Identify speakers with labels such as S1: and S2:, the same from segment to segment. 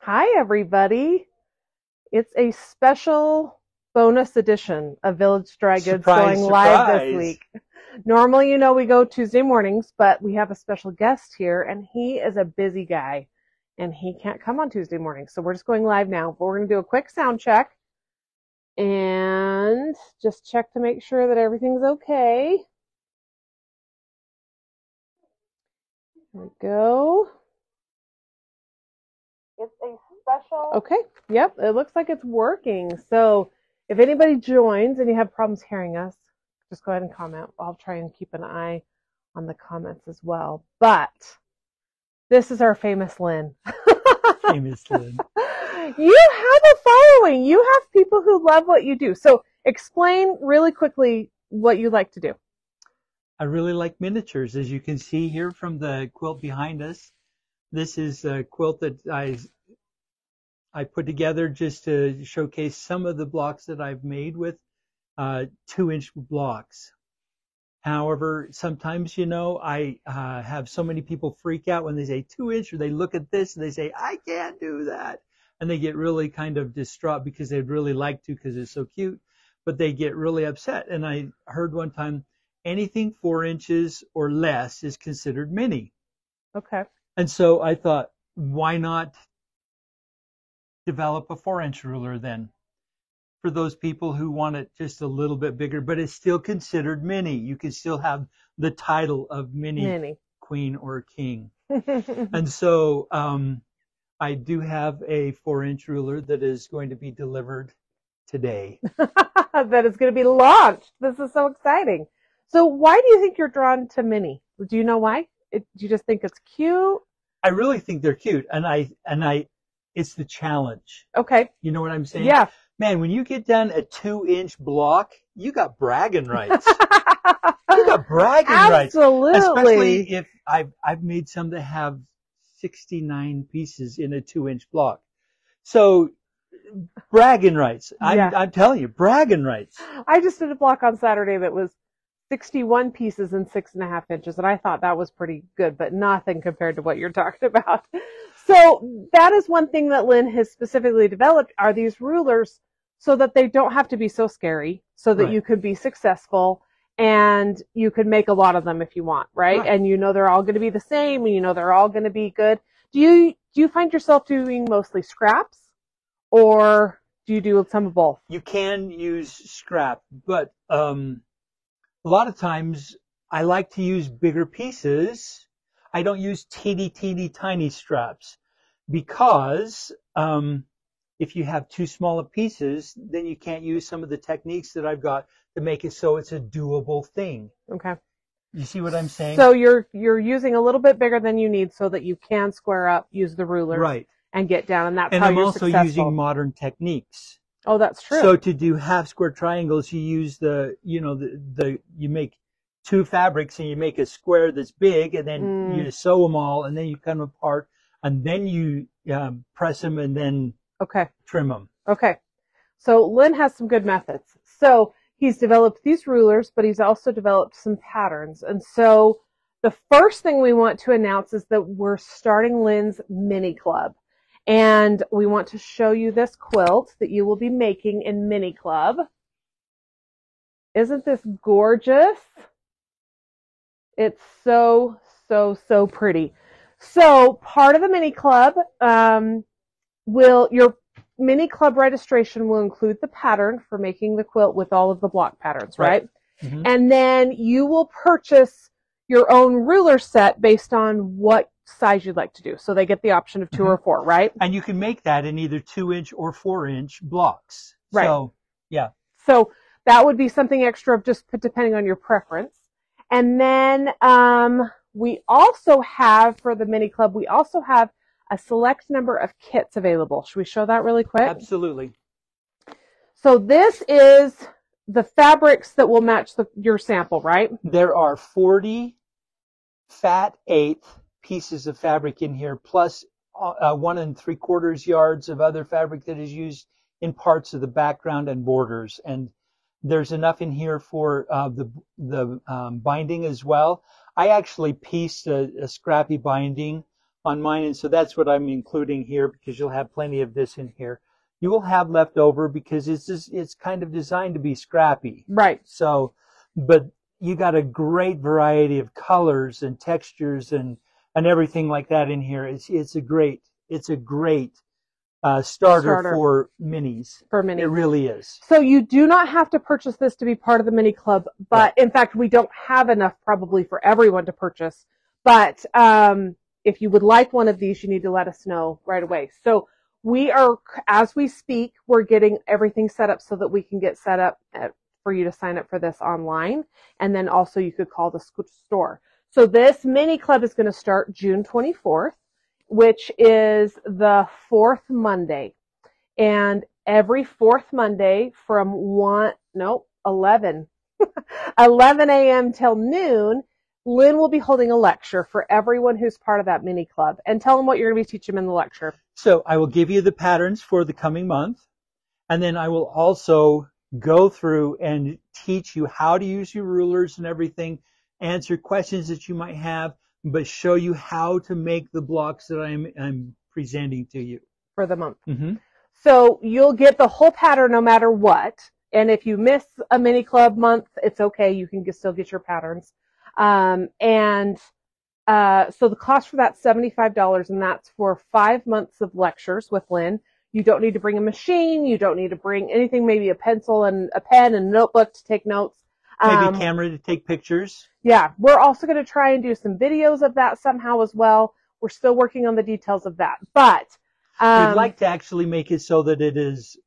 S1: Hi, everybody. It's a special bonus edition of Village Dry Goods going
S2: Surprise,
S1: live this
S2: surprise.
S1: week. Normally, we go Tuesday mornings, but we have a special guest here, and he is a busy guy, and he can't come on Tuesday morning. So we're just going live now. But we're going to do a quick sound check and just check to make sure that everything's okay. Here we go. It's a special. Okay. Yep. It looks like it's working. So if anybody joins and you have problems hearing us, just go ahead and comment. I'll try and keep an eye on the comments as well. But this is our famous Lynn.
S2: Famous Lynn.
S1: You have a following. You have people who love what you do. So explain really quickly what you like to do.
S2: I really like miniatures, as you can see here from the quilt behind us. This is a quilt that I put together just to showcase some of the blocks that I've made with 2-inch blocks. However, sometimes, I have so many people freak out when they say 2-inch, or they look at this and they say, I can't do that. And they get really kind of distraught because they'd really like to because it's so cute, but they get really upset. And I heard one time, anything 4 inches or less is considered mini.
S1: Okay.
S2: And so I thought, why not develop a 4-inch ruler then? For those people who want it just a little bit bigger, but it's still considered mini. You can still have the title of mini queen or king. And so I do have a 4-inch ruler that is going to be delivered today.
S1: That is going to be launched. This is so exciting. So why do you think you're drawn to mini? Do you know why? Do you just think it's cute?
S2: I really think they're cute, and it's the challenge.
S1: Okay.
S2: You know what I'm saying?
S1: Yeah.
S2: Man, when you get done a 2-inch block, you got bragging rights. You got bragging rights.
S1: Absolutely.
S2: Especially if I've made some that have 69 pieces in a 2-inch block. So bragging rights. I'm telling you, bragging rights.
S1: I just did a block on Saturday that was 61 pieces in 6.5 inches, and I thought that was pretty good, but nothing compared to what you're talking about. So that is one thing that Lynn has specifically developed are these rulers so that they don't have to be so scary, so that you could be successful and you could make a lot of them if you want, right? And they're all going to be the same, and they're all going to be good. Do you find yourself doing mostly scraps, or do you do some of both?
S2: You can use scrap, but a lot of times I like to use bigger pieces. I don't use teeny tiny straps because if you have too small of pieces, then you can't use some of the techniques that I've got to make it so it's a doable thing.
S1: Okay.
S2: You see what I'm saying?
S1: So you're using a little bit bigger than you need so that you can square up, use the rulers, and get down, and that's how you're successful.
S2: And I'm also using modern techniques.
S1: Oh, that's true.
S2: So to do half square triangles, you use you make 2 fabrics and you make a square that's big, and then you sew them all, and then you cut them apart, and then you press them and then trim them.
S1: Okay. So Lynn has some good methods. So he's developed these rulers, but he's also developed some patterns. And so the first thing we want to announce is that we're starting Lynn's mini club. And we want to show you this quilt that you will be making in Mini Club. Isn't this gorgeous? It's so, so, so pretty. So part of the Mini Club, your Mini Club registration will include the pattern for making the quilt with all of the block patterns, right? Mm-hmm. And then you will purchase your own ruler set based on what size you'd like to do. So they get the option of 2 or 4, right?
S2: And you can make that in either 2-inch or 4-inch blocks.
S1: Right.
S2: So, yeah.
S1: So that would be something extra just depending on your preference. And then we also have, for the Mini Club, we also have a select number of kits available. Should we show that really quick?
S2: Absolutely.
S1: So this is the fabrics that will match your sample, right?
S2: There are 40 fat 1/8 pieces of fabric in here, plus 1 3/4 yards of other fabric that is used in parts of the background and borders. And there's enough in here for the binding as well. I actually pieced a scrappy binding on mine, and so that's what I'm including here because you'll have plenty of this in here. You will have left over because it's kind of designed to be scrappy.
S1: Right.
S2: So, but you got a great variety of colors and textures and everything like that in here. It's a great starter for minis.
S1: For minis.
S2: It really is.
S1: So you do not have to purchase this to be part of the mini club, but in fact, we don't have enough probably for everyone to purchase. But if you would like one of these, you need to let us know right away. So we are, as we speak, we're getting everything set up so that we can get set up for you to sign up for this online. And then also you could call the store. So this mini club is going to start June 24th, which is the fourth Monday. And every fourth Monday from 11 a.m. till noon, Lynn will be holding a lecture for everyone who's part of that mini club. And tell them what you're going to be teaching them in the lecture.
S2: So I will give you the patterns for the coming month. And then I will also go through and teach you how to use your rulers and everything, answer questions that you might have, but show you how to make the blocks that I'm presenting to you.
S1: For the month.
S2: Mm-hmm.
S1: So you'll get the whole pattern no matter what. And if you miss a mini club month, it's okay. You can still get your patterns. So the cost for that's $75, and that's for 5 months of lectures with Lynn. You don't need to bring a machine. You don't need to bring anything, maybe a pencil and a pen and a notebook to take notes.
S2: Maybe a camera to take pictures.
S1: Yeah. We're also going to try and do some videos of that somehow as well. We're still working on the details of that. But
S2: we'd like to actually make it so that it is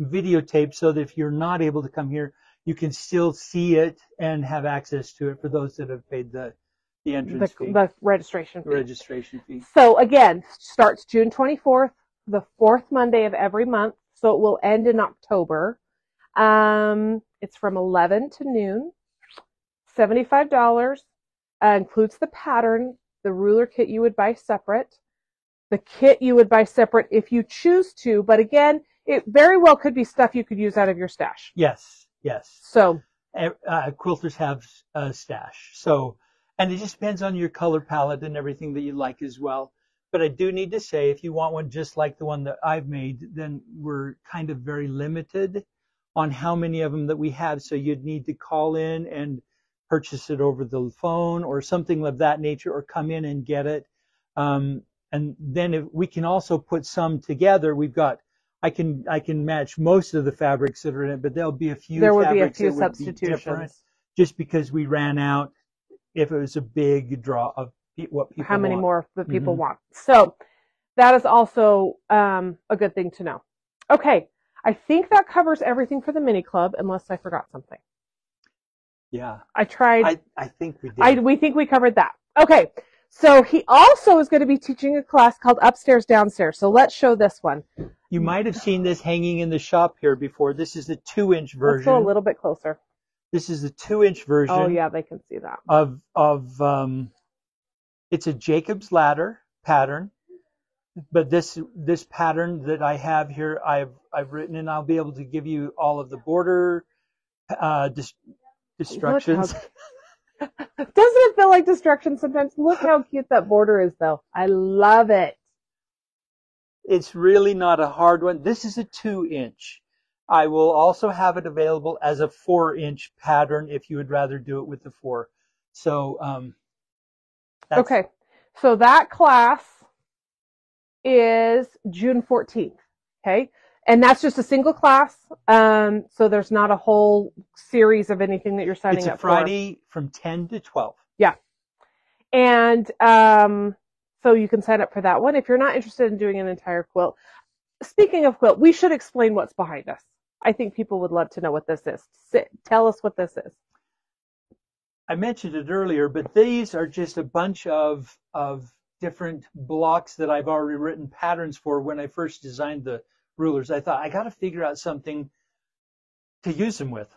S2: videotaped so that if you're not able to come here, you can still see it and have access to it for those that have paid the entrance fee.
S1: The registration fee.
S2: Registration fee.
S1: So again, starts June 24th, the fourth Monday of every month. So it will end in October. It's from 11 to noon. $75. Includes the pattern, the ruler kit you would buy separate. The kit you would buy separate if you choose to, but again, it very well could be stuff you could use out of your stash.
S2: Yes, yes.
S1: So
S2: quilters have a stash. So, and it just depends on your color palette and everything that you like as well. But I do need to say, if you want one just like the one that I've made, then we're kind of very limited on how many of them that we have. So you'd need to call in and purchase it over the phone or something of that nature, or come in and get it. And then if we can also put some together. We've got, I can match most of the fabrics that are in it, but there'll be a few.
S1: There will be a
S2: fabrics
S1: few
S2: that would be different,
S1: substitutions.
S2: just because we ran out. If it was a big draw of what people
S1: how many
S2: want.
S1: more the people want. So that is also a good thing to know. Okay, I think that covers everything for the mini club, unless I forgot something.
S2: Yeah,
S1: I tried.
S2: I think we did.
S1: We think we covered that. Okay, so he also is going to be teaching a class called Upstairs Downstairs. So let's show this one.
S2: You might have seen this hanging in the shop here before. This is the 2-inch version.
S1: Let's go a little bit closer.
S2: This is the 2-inch version.
S1: Oh yeah, they can see that.
S2: It's a Jacob's ladder pattern, but this pattern that I have here, I've written, and I'll be able to give you all of the border instructions.
S1: Doesn't it feel like destruction sometimes? Look how cute that border is, though. I love it.
S2: It's really not a hard one. This is a 2-inch. I will also have it available as a 4-inch pattern if you would rather do it with the 4. So,
S1: okay. So that class is June 14th. Okay. And that's just a single class. So there's not a whole series of anything that you're signing up for.
S2: It's a Friday from 10 to 12.
S1: Yeah. And so you can sign up for that one if you're not interested in doing an entire quilt. Speaking of quilt, we should explain what's behind us. I think people would love to know what this is. Tell us what this is.
S2: I mentioned it earlier, but these are just a bunch of different blocks that I've already written patterns for. When I first designed the rulers, I thought I got to figure out something to use them with.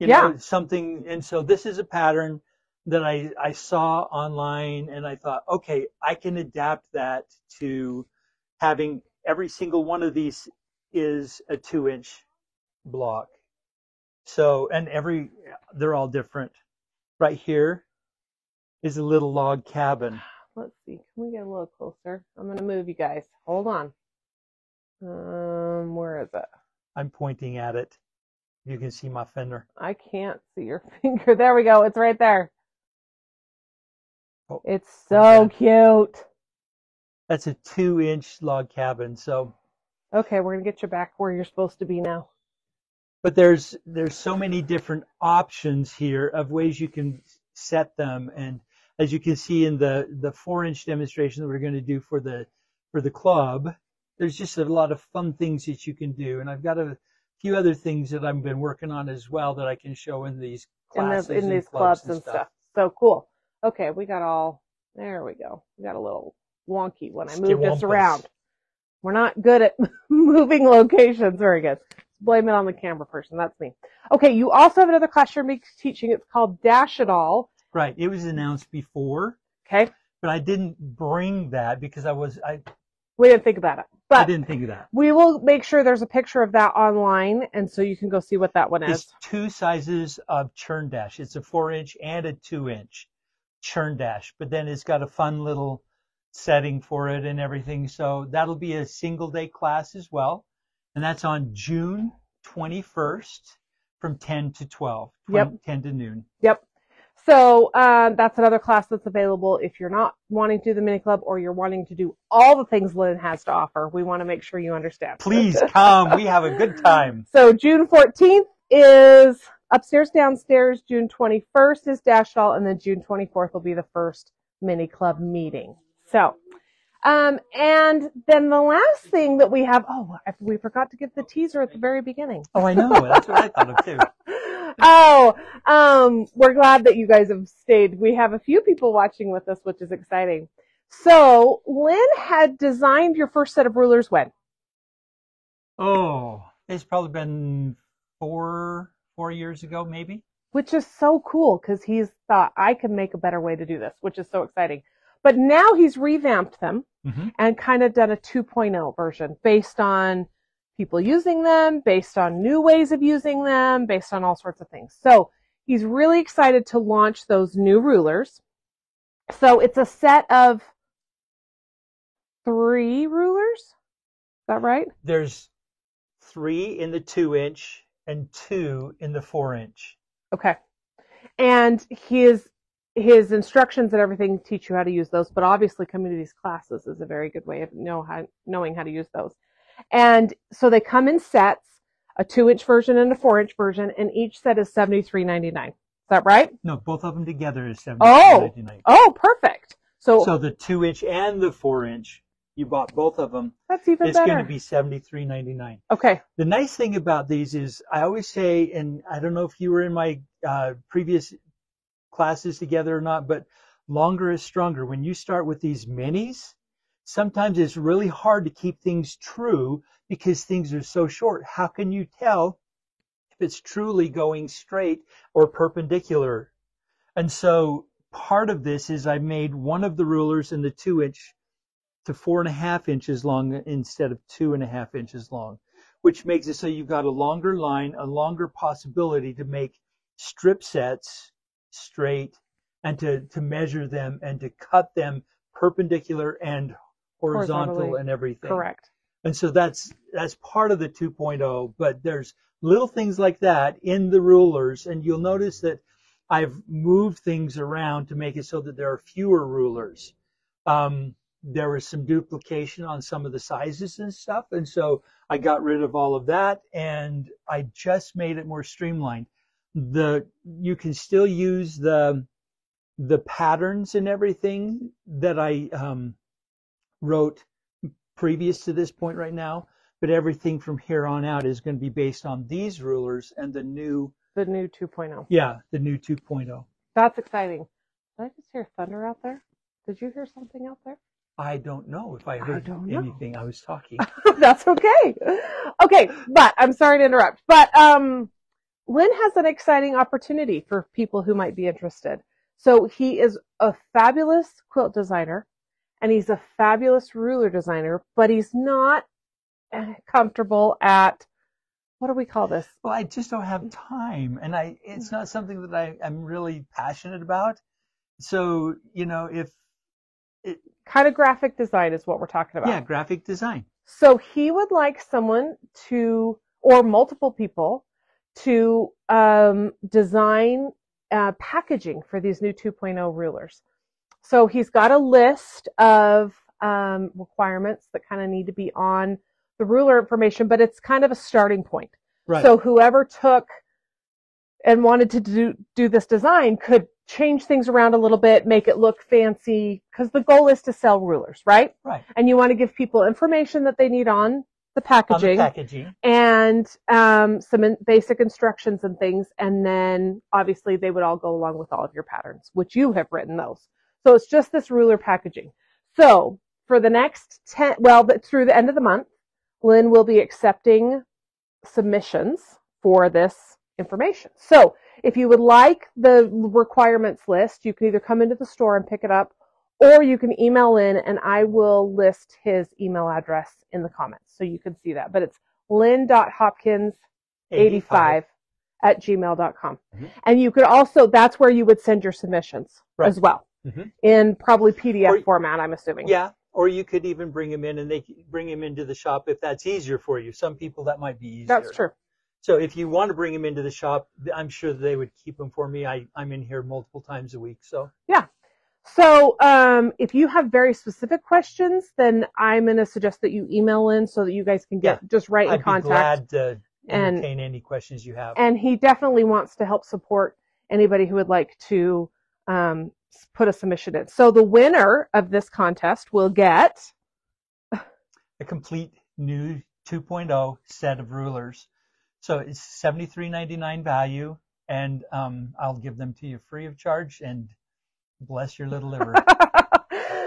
S2: You know, something. And so this is a pattern that I saw online, and I thought, okay, I can adapt that to having every single one of these is a 2-inch block. So, and they're all different. Right here is a little log cabin.
S1: let's see. Can we get a little closer? I'm going to move you guys. Hold on. Where is it?
S2: I'm pointing at it. You can see my finger.
S1: I can't see your finger. There we go. It's right there.
S2: Oh,
S1: it's so cute.
S2: That's a 2-inch log cabin. So
S1: okay, we're gonna get you back where you're supposed to be now.
S2: But there's so many different options here of ways you can set them, and as you can see in the 4-inch demonstration that we're going to do for the club, there's just a lot of fun things that you can do, and I've got a few other things that I've been working on as well that I can show in these classes
S1: in these clubs and stuff. So cool. Okay, we got all. There we go. We got a little wonky when I moved us around. We're not good at moving locations very good. Blame it on the camera person. That's me. Okay, you also have another class you're teaching. It's called Dash It All.
S2: Right. It was announced before.
S1: Okay.
S2: But I didn't bring that because
S1: we didn't think about it. But
S2: I didn't think of that.
S1: We will make sure there's a picture of that online, and so you can go see what that one is.
S2: It's 2 sizes of churn dash. It's a 4-inch and a 2-inch churn dash. But then it's got a fun little setting for it and everything. So that'll be a single day class as well. And that's on June 21st from 10 to 12, 10 to noon.
S1: Yep. So that's another class that's available if you're not wanting to do the mini club or you're wanting to do all the things Lynn has to offer. We want to make sure you understand.
S2: Please come. We have a good time.
S1: So June 14th is upstairs, downstairs. June 21st is Dash It All, and then June 24th will be the first mini club meeting. So. And then the last thing that we have, we forgot to give the teaser at the very beginning.
S2: Oh, I know. That's what I thought of too.
S1: We're glad that you guys have stayed. We have a few people watching with us, which is exciting. So Lynn had designed your first set of rulers when?
S2: Oh, it's probably been 4 years ago, maybe.
S1: Which is so cool because he's thought I can make a better way to do this, which is so exciting. But now he's revamped them and kind of done a 2.0 version based on people using them, based on new ways of using them, based on all sorts of things. So he's really excited to launch those new rulers. So it's a set of 3 rulers. Is that right?
S2: There's 3 in the 2-inch and 2 in the 4-inch.
S1: Okay. And his instructions and everything teach you how to use those, but obviously coming to these classes is a very good way of knowing how to use those. And so they come in sets, a 2-inch version and a 4-inch version, and each set is $73.99. Is that right?
S2: No, both of them together is $73.99.
S1: Oh, perfect. So
S2: the 2-inch and the 4-inch, you bought both of them.
S1: That's even better.
S2: It's going to be $73.99.
S1: Okay.
S2: The nice thing about these is I always say, and I don't know if you were in my previous classes together or not, but longer is stronger. When you start with these minis, sometimes it's really hard to keep things true because things are so short. How can you tell if it's truly going straight or perpendicular? And so part of this is I made one of the rulers in the 2-inch to 4.5 inches long instead of 2.5 inches long, which makes it so you've got a longer line, a longer possibility to make strip sets straight and to measure them and to cut them perpendicular and horizontal and everything.
S1: Correct.
S2: And so that's part of the 2.0, but there's little things like that in the rulers, and you'll notice that I've moved things around to make it so that there are fewer rulers. There was some duplication on some of the sizes and stuff, and so I got rid of all of that, and I just made it more streamlined. You can still use the patterns and everything that I wrote previous to this point right now, but everything from here on out is going to be based on these rulers and the new
S1: 2.0.
S2: Yeah, the new 2.0.
S1: That's exciting. Did I just hear thunder out there? Did you hear something out there?
S2: I don't know if I heard anything. I was talking.
S1: That's okay. Okay, but I'm sorry to interrupt. But Lynn has an exciting opportunity for people who might be interested. So he is a fabulous quilt designer, and he's a fabulous ruler designer, but he's not comfortable at, what do we call this?
S2: Well, I just don't have time, and it's not something that I'm really passionate about. So, if
S1: kind of graphic design is what we're talking about.
S2: Yeah, graphic design.
S1: So he would like someone to, or multiple people, to design packaging for these new 2.0 rulers. So he's got a list of requirements that kind of need to be on the ruler information, but it's kind of a starting point.
S2: Right.
S1: So whoever took and wanted to do this design could change things around a little bit, make it look fancy, because the goal is to sell rulers, right?
S2: Right.
S1: And you want to give people information that they need on the packaging, and some basic instructions and things, and then obviously they would all go along with all of your patterns, which you have written those. So it's just this ruler packaging. So for the next through the end of the month, Lynn will be accepting submissions for this information. So if you would like the requirements list, you can either come into the store and pick it up, or you can email in, and I will list his email address in the comments so you can see that. But it's lynn.hopkins85@gmail.com. Mm-hmm. And you could also, that's where you would send your submissions as well, in probably PDF format, I'm assuming.
S2: Yeah, or you could even bring them in, and they bring them into the shop if that's easier for you. Some people that might be easier.
S1: That's true.
S2: So if you want to bring them into the shop, I'm sure they would keep them for me. I'm in here multiple times a week. So
S1: yeah. So if you have very specific questions, then I'm going to suggest that you email in so that you guys can get just right in contact.
S2: I'd be glad to entertain any questions you have.
S1: And he definitely wants to help support anybody who would like to put a submission in. So the winner of this contest will get
S2: a complete new 2.0 set of rulers. So it's $73.99 value, and I'll give them to you free of charge, and bless your little liver.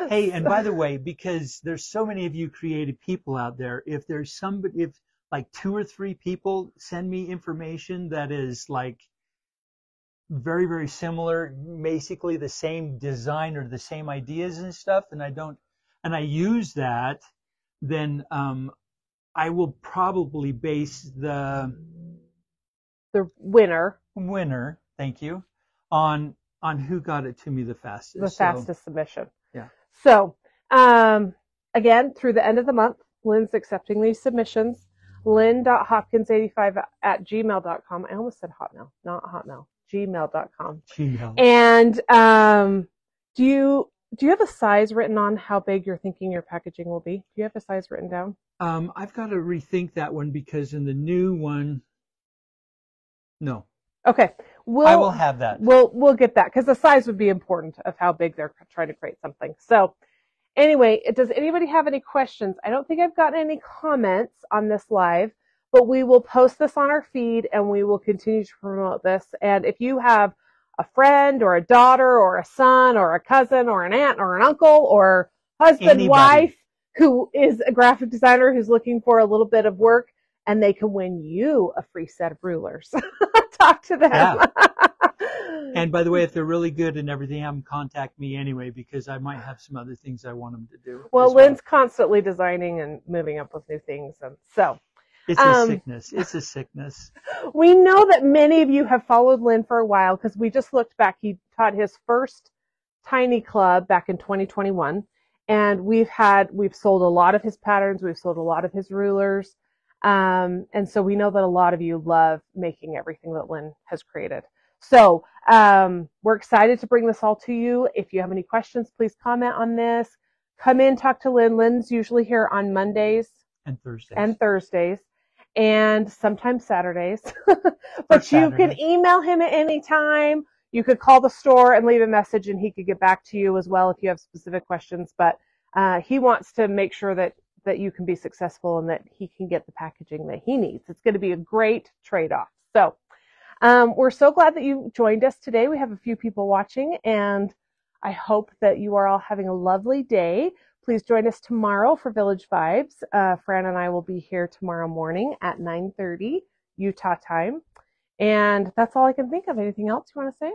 S2: Hey, and by the way, because there's so many of you creative people out there, if there's somebody, if like 2 or 3 people send me information that is like very, very similar, basically the same design or the same ideas and stuff, and I use that, then I will probably base the
S1: winner,
S2: thank you, on who got it to me the fastest.
S1: The fastest submission.
S2: Yeah.
S1: So, again, through the end of the month, Lynn's accepting these submissions. lynn.hopkins85@gmail.com. I almost said Hotmail, not Hotmail. Gmail.com.
S2: Gmail.
S1: And do you have a size written on how big you're thinking your packaging will be? Do you have a size written down?
S2: I've got to rethink that one, because in the new one, no.
S1: Okay.
S2: I will have that.
S1: We'll get that, because the size would be important of how big they're trying to create something. So anyway, does anybody have any questions? I don't think I've gotten any comments on this live, but we will post this on our feed, and we will continue to promote this. And if you have a friend or a daughter or a son or a cousin or an aunt or an uncle or husband, wife, who is a graphic designer who's looking for a little bit of work, and they can win you a free set of rulers, talk to them.
S2: Yeah. And by the way, if they're really good and everything, have them contact me anyway, because I might have some other things I want them to do.
S1: Well, Lynn's constantly designing and moving up with new things, and so
S2: it's a sickness. It's a sickness.
S1: We know that many of you have followed Lynn for a while, because we just looked back. He taught his first tiny club back in 2021, and we've sold a lot of his patterns. We've sold a lot of his rulers. And so we know that a lot of you love making everything that Lynn has created. So we're excited to bring this all to you. If you have any questions, please comment on this. Come in, talk to Lynn. Lynn's usually here on Mondays and Thursdays, and sometimes Saturdays. But you can email him at any time. You could call the store and leave a message, and he could get back to you as well if you have specific questions. But he wants to make sure that you can be successful and that he can get the packaging that he needs. It's going to be a great trade-off. So we're so glad that you joined us today. We have a few people watching, and I hope that you are all having a lovely day. Please join us tomorrow for Village Vibes. Fran and I will be here tomorrow morning at 9:30 Utah time. And that's all I can think of. Anything else you want to say?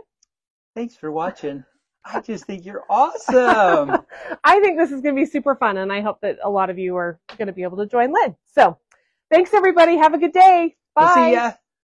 S2: Thanks for watching. I just think you're awesome.
S1: I think this is going to be super fun, and I hope that a lot of you are going to be able to join Lynn. So thanks, everybody. Have a good day. Bye.
S2: We'll see ya.